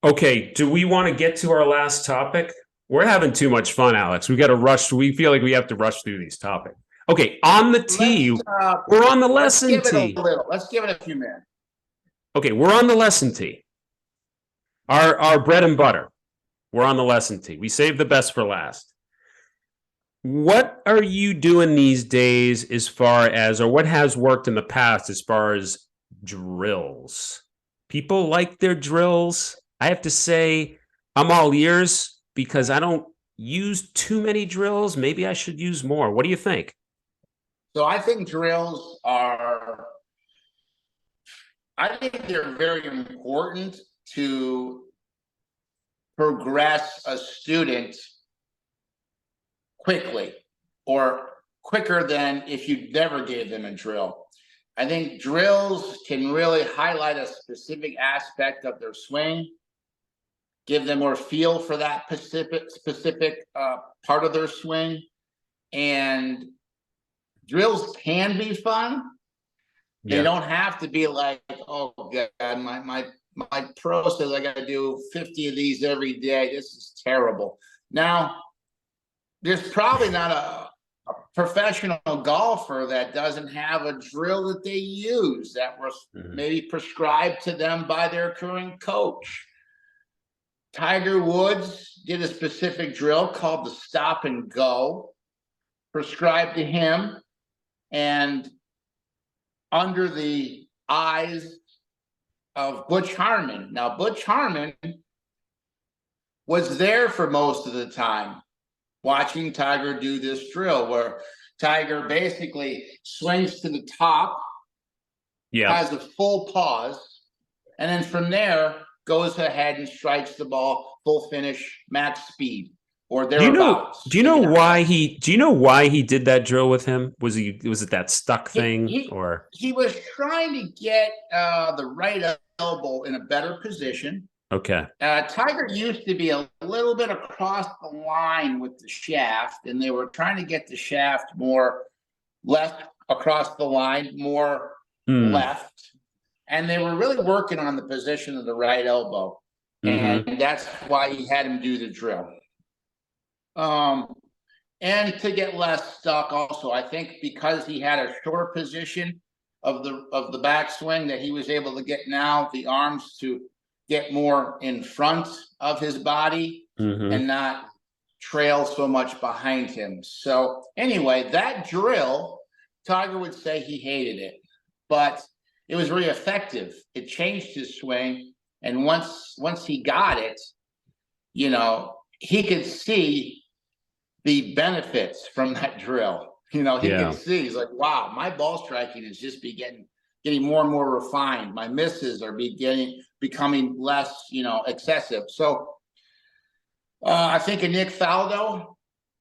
[SPEAKER 1] okay, do we want to get to our last topic? We're having too much fun, Alex. We got to rush. We feel like we have to rush through these topics. Okay, on the tee, we're on the lesson tee.
[SPEAKER 2] Let's give it a few minutes.
[SPEAKER 1] Okay, we're on the lesson tee. Our bread and butter. We're on the lesson tee. We saved the best for last. What are you doing these days as far as, or what has worked in the past as far as drills? People like their drills. I have to say, I'm all ears because I don't use too many drills. Maybe I should use more. What do you think?
[SPEAKER 2] So I think drills are, I think they're very important to progress a student quickly, or quicker than if you never gave them a drill. I think drills can really highlight a specific aspect of their swing, give them more feel for that specific part of their swing. And drills can be fun. They don't have to be like, oh God, my pro says I got to do 50 of these every day. This is terrible. Now, there's probably not a professional golfer that doesn't have a drill that they use that was maybe prescribed to them by their current coach. Tiger Woods did a specific drill called the stop and go, prescribed to him, and under the eyes of Butch Harmon. Now, Butch Harmon was there for most of the time watching Tiger do this drill, where Tiger basically swings to the top, has a full pause, and then from there goes ahead and strikes the ball full finish, max speed, or thereabouts.
[SPEAKER 1] Do you know why he did that drill with him? Was it that stuck thing, or
[SPEAKER 2] he was trying to get the right elbow in a better position.
[SPEAKER 1] Okay.
[SPEAKER 2] Tiger used to be a little bit across the line with the shaft, and they were trying to get the shaft more left across the line, more left. And they were really working on the position of the right elbow. And that's why he had him do the drill. And to get less stuck also, I think because he had a short position of the backswing, that he was able to get now the arms to get more in front of his body and not trail so much behind him. So anyway, that drill, Tiger would say he hated it, but it was very effective. It changed his swing. And once he got it, he could see the benefits from that drill. He could see, he's like, wow, my ball striking is just getting more and more refined. My misses are becoming less, excessive. So I think of Nick Faldo,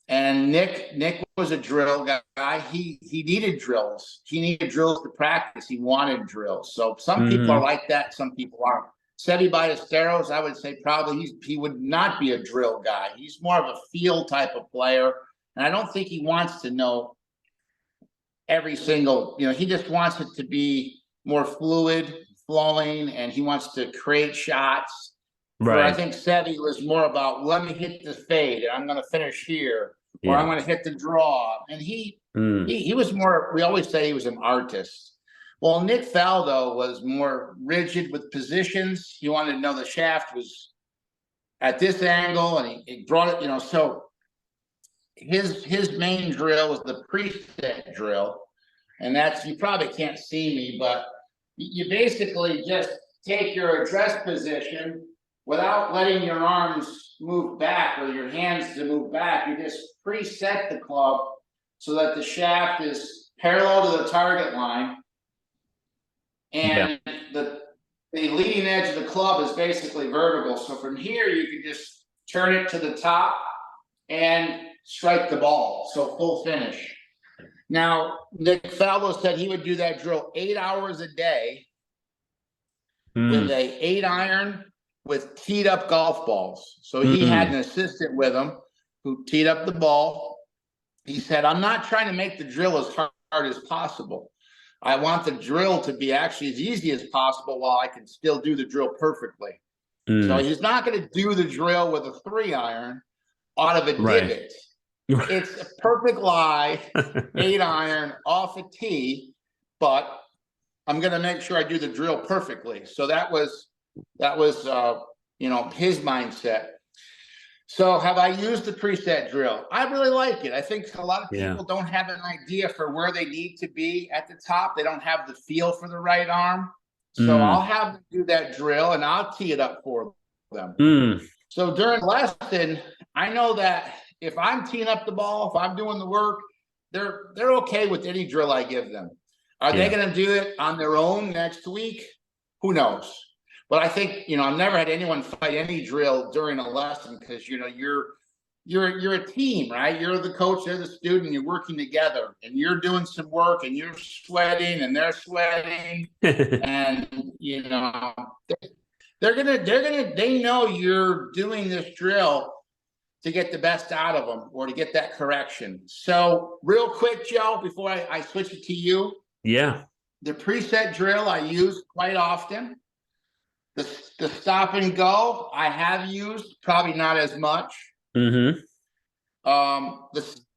[SPEAKER 2] and Nick was a drill guy. He needed drills. He needed drills to practice. He wanted drills. So some people are like that. Some people aren't. Seve Ballesteros, I would say probably he would not be a drill guy. He's more of a feel type of player. And I don't think he wants to know every single, he just wants it to be more fluid, flowing, and he wants to create shots. Right. Where I think Seve was more about, let me hit the fade, and I'm going to finish here, or I'm going to hit the draw. And he was more, we always say he was an artist. Well, Nick Faldo was more rigid with positions. He wanted to know the shaft was at this angle, and he brought it, so his main drill was the preset drill. And that's, you probably can't see me, but you basically just take your address position without letting your arms move back or your hands to move back. You just preset the club so that the shaft is parallel to the target line. And the leading edge of the club is basically vertical. So from here, you can just turn it to the top and strike the ball. So full finish. Now, Nick Faldo said he would do that drill 8 hours a day with a 8-iron with teed up golf balls. So he had an assistant with him who teed up the ball. He said, I'm not trying to make the drill as hard as possible. I want the drill to be actually as easy as possible while I can still do the drill perfectly. So he's not going to do the drill with a 3-iron out of a divot. It's a perfect lie, 8-iron off a tee, but I'm going to make sure I do the drill perfectly. So that was you know, his mindset. So have I used the preset drill? I really like it. I think a lot of people don't have an idea for where they need to be at the top. They don't have the feel for the right arm. So I'll have them do that drill and I'll tee it up for them. So during the lesson, I know that if I'm teeing up the ball, if I'm doing the work, they're okay with any drill I give them. Are they going to do it on their own next week? Who knows? But I think, you know, I've never had anyone fight any drill during a lesson because, you know, you're a team, right? You're the coach, they're the student, you're working together and you're doing some work and you're sweating and they're sweating and, you know, they know you're doing this drill to get the best out of them or to get that correction. So real quick, Joe, before I switch it to you.
[SPEAKER 1] Yeah.
[SPEAKER 2] The preset drill I use quite often. The stop and go I have used, probably not as much. The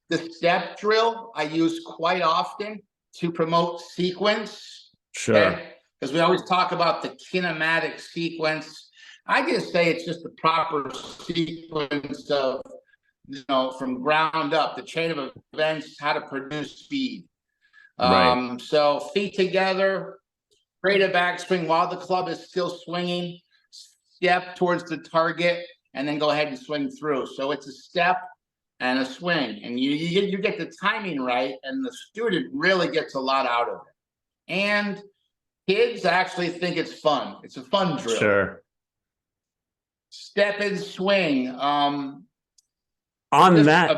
[SPEAKER 2] step drill I use quite often to promote sequence.
[SPEAKER 1] Sure.
[SPEAKER 2] Because we always talk about the kinematic sequence. I just say it's just the proper sequence of, you know, from ground up, the chain of events, how to produce speed. So feet together, create a backswing while the club is still swinging, step towards the target, and then go ahead and swing through. So it's a step and a swing, and you get the timing right, and the student really gets a lot out of it. And kids actually think it's fun. It's a fun drill.
[SPEAKER 1] Sure.
[SPEAKER 2] Step and swing.
[SPEAKER 1] On that,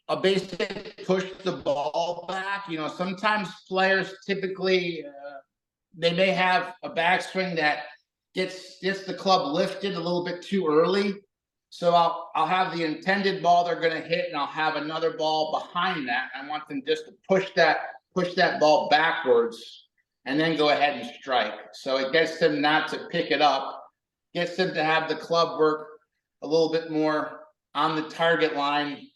[SPEAKER 2] a basic push the ball back. You know, sometimes players typically they may have a backswing that gets the club lifted a little bit too early. So I'll have the intended ball they're going to hit, and I'll have another ball behind that. I want them just to push that ball backwards, and then go ahead and strike. So it gets them not to pick it up, gets them to have the club work a little bit more on the target line,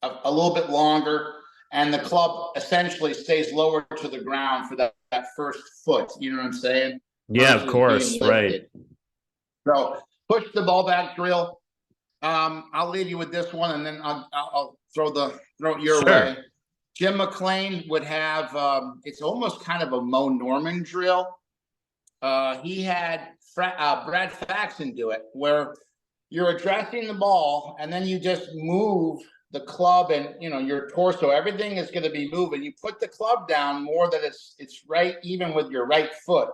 [SPEAKER 2] a little bit longer, and the club essentially stays lower to the ground for that first foot. You know what I'm saying?
[SPEAKER 1] Yeah, of course, right.
[SPEAKER 2] So push the ball back drill. I'll leave you with this one, and then I'll throw it your way. Jim McLean would have it's almost kind of a Mo Norman drill. He had Brad Faxon do it, where you're addressing the ball and then you just move the club and, you know, your torso, everything is going to be moving. You put the club down more that it's right even with your right foot.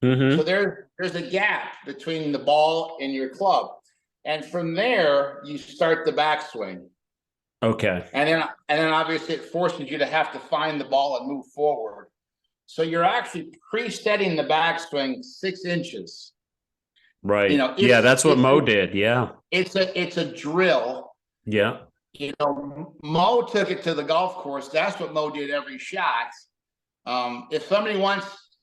[SPEAKER 2] So there's a gap between the ball and your club. And from there, you start the backswing.
[SPEAKER 1] Okay.
[SPEAKER 2] And then obviously it forces you to have to find the ball and move forward. So you're actually pre-setting the backswing 6 inches.
[SPEAKER 1] Right.
[SPEAKER 2] You know,
[SPEAKER 1] that's what Mo did. Yeah.
[SPEAKER 2] It's a drill.
[SPEAKER 1] Yeah.
[SPEAKER 2] You know, Mo took it to the golf course. That's what Mo did every shot. If somebody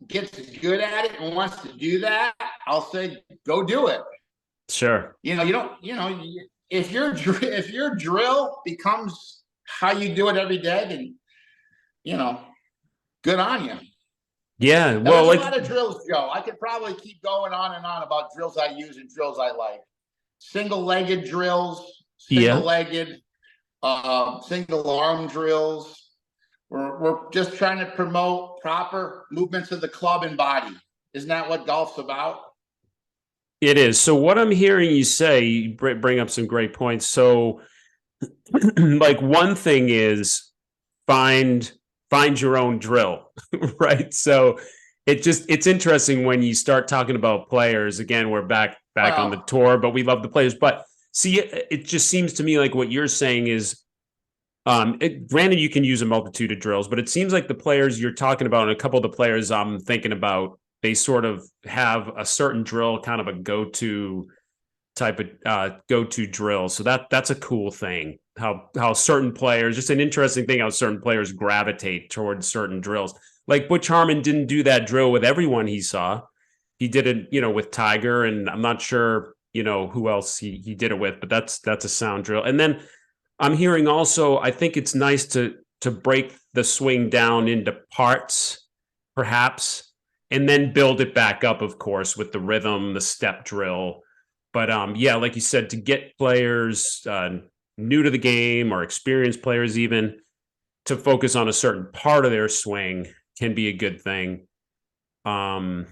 [SPEAKER 2] gets good at it and wants to do that, I'll say, go do it.
[SPEAKER 1] Sure.
[SPEAKER 2] You know, if your drill becomes how you do it every day, then, you know, good on you.
[SPEAKER 1] Yeah.
[SPEAKER 2] Well, there's a lot of drills, Joe. I could probably keep going on and on about drills I use and drills I like. Single-legged drills, single-legged, single arm drills. We're just trying to promote proper movements of the club and body. Isn't that what golf's about?
[SPEAKER 1] It is. So what I'm hearing you say, you bring up some great points. So like one thing is find your own drill, right? So it's interesting when you start talking about players. Again, we're back on the tour, but we love the players. But see, it just seems to me like what you're saying is, granted, you can use a multitude of drills, but it seems like the players you're talking about, and a couple of the players I'm thinking about, they sort of have a certain drill, kind of a go-to type of go-to drill. So that's a cool thing. How certain players, just an interesting thing, how certain players gravitate towards certain drills. Like Butch Harmon didn't do that drill with everyone he saw. He did it, with Tiger, and I'm not sure, who else he did it with, but that's a sound drill. And then I'm hearing also, I think it's nice to break the swing down into parts, perhaps, and then build it back up, of course, with the rhythm, the step drill. But yeah, like you said, to get players new to the game or experienced players even to focus on a certain part of their swing can be a good thing. The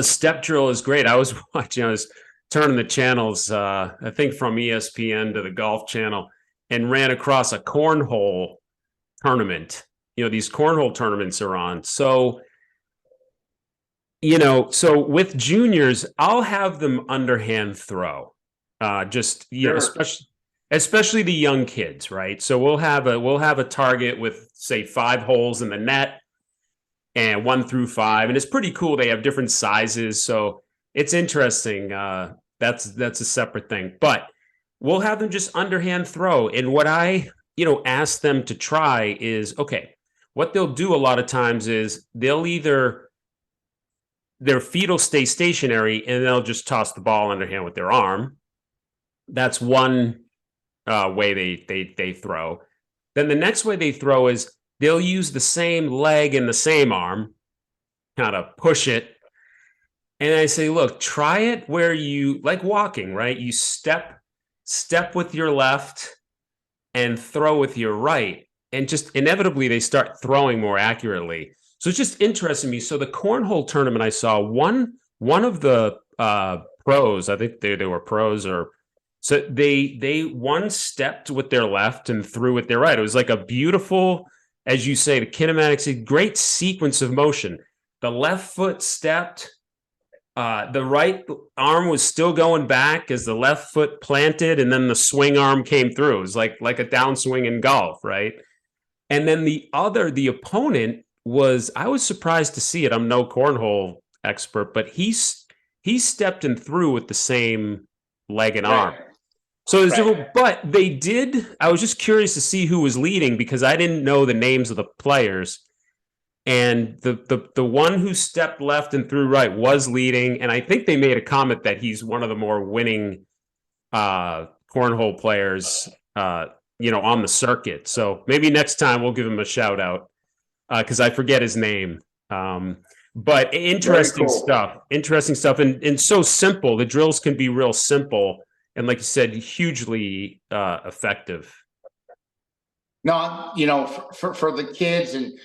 [SPEAKER 1] step drill is great. I was turning the channels, I think from ESPN to the Golf Channel, and ran across a cornhole tournament. These cornhole tournaments are on. So, so with juniors, I'll have them underhand throw.
[SPEAKER 2] Sure.
[SPEAKER 1] Especially the young kids, right? So we'll have a target with, say, 5 holes in the net, and 1 through 5, and it's pretty cool. They have different sizes, so it's interesting. That's a separate thing, but we'll have them just underhand throw. And what I ask them to try is, okay, what they'll do a lot of times is their feet will stay stationary and they'll just toss the ball underhand with their arm. That's one way they throw. Then the next way they throw is they'll use the same leg and the same arm, kind of push it. And I say, look, try it where you, like walking, right? You step with your left and throw with your right. And just inevitably they start throwing more accurately. So it's just interesting to me. So the cornhole tournament I saw, one of the pros, I think they were pros, or so they one stepped with their left and threw with their right. It was like a beautiful, as you say, the kinematics, a great sequence of motion. The left foot stepped, the right arm was still going back as the left foot planted, and then the swing arm came through. It was like a downswing in golf, right? And then the opponent I was surprised to see it. I'm no cornhole expert, but he stepped and threw with the same leg and arm. So, but they did. I was just curious to see who was leading because I didn't know the names of the players. And the one who stepped left and threw right was leading, and I think they made a comment that he's one of the more winning cornhole players, on the circuit. So maybe next time we'll give him a shout out because I forget his name. But interesting stuff, and so simple. The drills can be real simple, and like you said, hugely effective.
[SPEAKER 2] No, for the kids and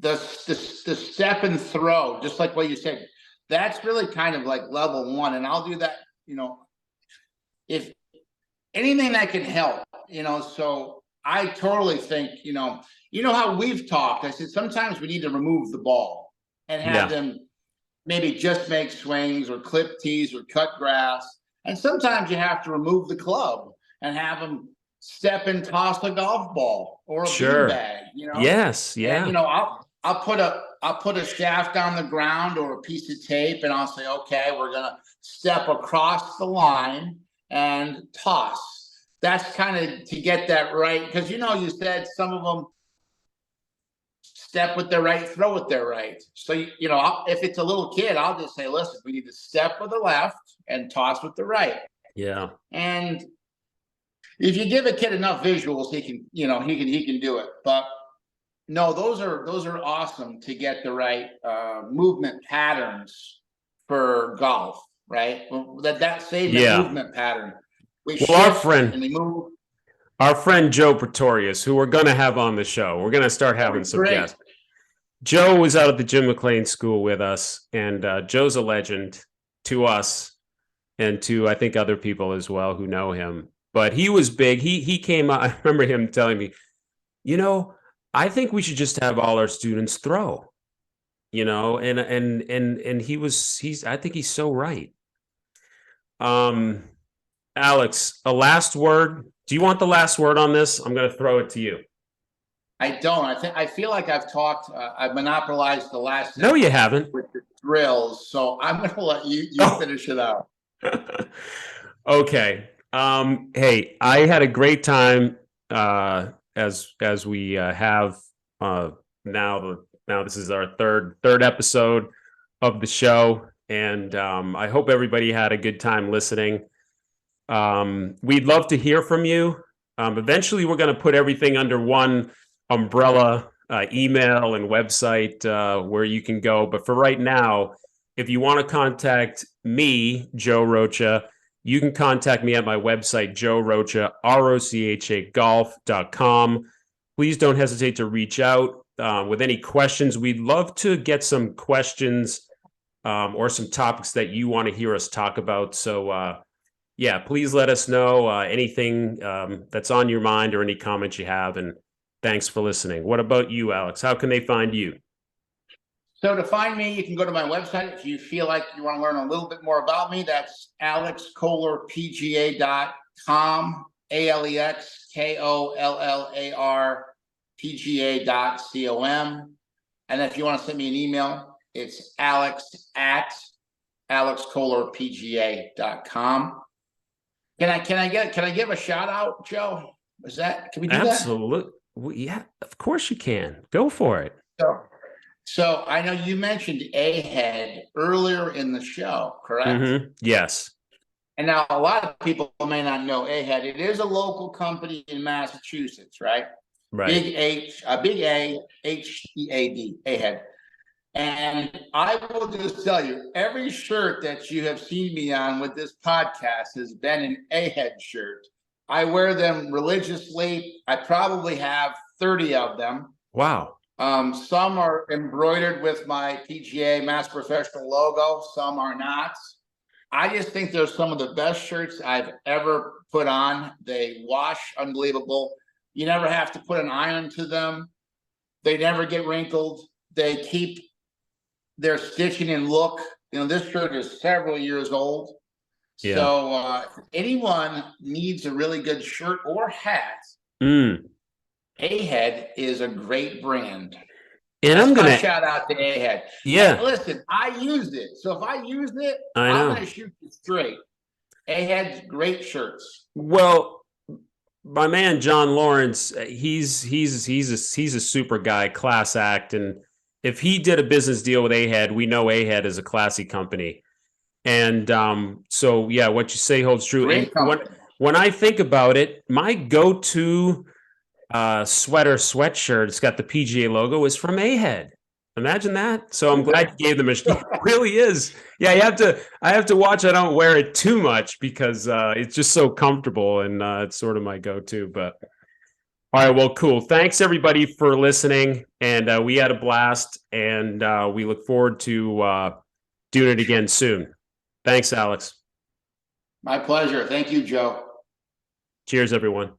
[SPEAKER 2] the step and throw, just like what you said, that's really kind of like level 1. And I'll do that, if anything that can help, so I totally think, how we've talked, I said, sometimes we need to remove the ball and have them maybe just make swings or clip tees or cut grass. And sometimes you have to remove the club and have them step and toss a golf ball or a beanbag,
[SPEAKER 1] Yes, yeah.
[SPEAKER 2] And, I'll put a shaft on the ground or a piece of tape, and I'll say, okay, we're gonna step across the line and toss. That's kind of to get that right, because you said some of them step with their right, throw with their right. So if it's a little kid, I'll just say, listen, we need to step with the left and toss with the right.
[SPEAKER 1] Yeah.
[SPEAKER 2] And if you give a kid enough visuals, he can do it. But no, those are awesome to get the right movement patterns for golf, right? That same movement pattern.
[SPEAKER 1] Our friend Joe Pretorius, who we're going to have on the show, we're going to start having some guests. Joe was out at the Jim McLean School with us, and Joe's a legend to us and to, I think, other people as well who know him. But he was big. He came out. I remember him telling me, I think we should just have all our students throw. you know, and he's I think he's so right. Alex, a last word. Do you want the last word on this? I'm going to throw it to you.
[SPEAKER 2] I don't. I feel like I've talked. I've monopolized the last
[SPEAKER 1] No, you
[SPEAKER 2] segment
[SPEAKER 1] haven't.
[SPEAKER 2] with the thrills, so I'm going to let you
[SPEAKER 1] Oh.
[SPEAKER 2] finish it out.
[SPEAKER 1] Okay. Hey, I had a great time as we have now this is our third episode of the show, and I hope everybody had a good time listening. We'd love to hear from you. Eventually, we're going to put everything under one umbrella, email and website where you can go. But for right now, if you want to contact me, Joe Rocha, you can contact me at my website, Joe Rocha, ROCHA golf.com. Please don't hesitate to reach out with any questions. We'd love to get some questions or some topics that you want to hear us talk about. So, yeah, please let us know anything that's on your mind or any comments you have. And thanks for listening. What about you, Alex? How can they find you?
[SPEAKER 2] So to find me, you can go to my website. If you feel like you want to learn a little bit more about me, that's alexkollarpga.com, AlexKollarPGA.com. And if you want to send me an email, it's alex@alexkollarpga.com. Can I give a shout out, Joe? Can we do that?
[SPEAKER 1] Absolutely. Yeah, of course you can. Go for it.
[SPEAKER 2] So I know you mentioned Ahead earlier in the show, correct?
[SPEAKER 1] Mm-hmm. Yes.
[SPEAKER 2] And now a lot of people may not know Ahead. It is a local company in Massachusetts, right?
[SPEAKER 1] Right.
[SPEAKER 2] Big A, H-E-A-D, Ahead. And I will just tell you, every shirt that you have seen me on with this podcast has been an Ahead shirt. I wear them religiously. I probably have 30 of them.
[SPEAKER 1] Wow.
[SPEAKER 2] Some are embroidered with my PGA Master Professional logo. Some are not. I just think they're some of the best shirts I've ever put on. They wash unbelievable. You never have to put an iron to them. They never get wrinkled. They keep their stitching and look. You know, this shirt is several years old.
[SPEAKER 1] Yeah.
[SPEAKER 2] So if anyone needs a really good shirt or hat, Ahead is a great brand.
[SPEAKER 1] And
[SPEAKER 2] that's
[SPEAKER 1] I'm gonna
[SPEAKER 2] shout out to Ahead.
[SPEAKER 1] Yeah.
[SPEAKER 2] And listen, I used it. So if I used it,
[SPEAKER 1] I'm
[SPEAKER 2] gonna shoot you straight. Ahead's great shirts.
[SPEAKER 1] Well, my man John Lawrence, he's a super guy, class act, and if he did a business deal with Ahead, we know Ahead is a classy company. And so yeah, what you say holds true.
[SPEAKER 2] Great company.
[SPEAKER 1] When I think about it, my go-to sweatshirt, it's got the PGA logo, is from Ahead. Imagine that. So I'm glad you gave them a it really is. Yeah, I have to watch. I don't wear it too much because it's just so comfortable and it's sort of my go-to. But all right, well, cool. Thanks everybody for listening. And we had a blast and we look forward to doing it again soon. Thanks, Alex.
[SPEAKER 2] My pleasure. Thank you, Joe.
[SPEAKER 1] Cheers, everyone.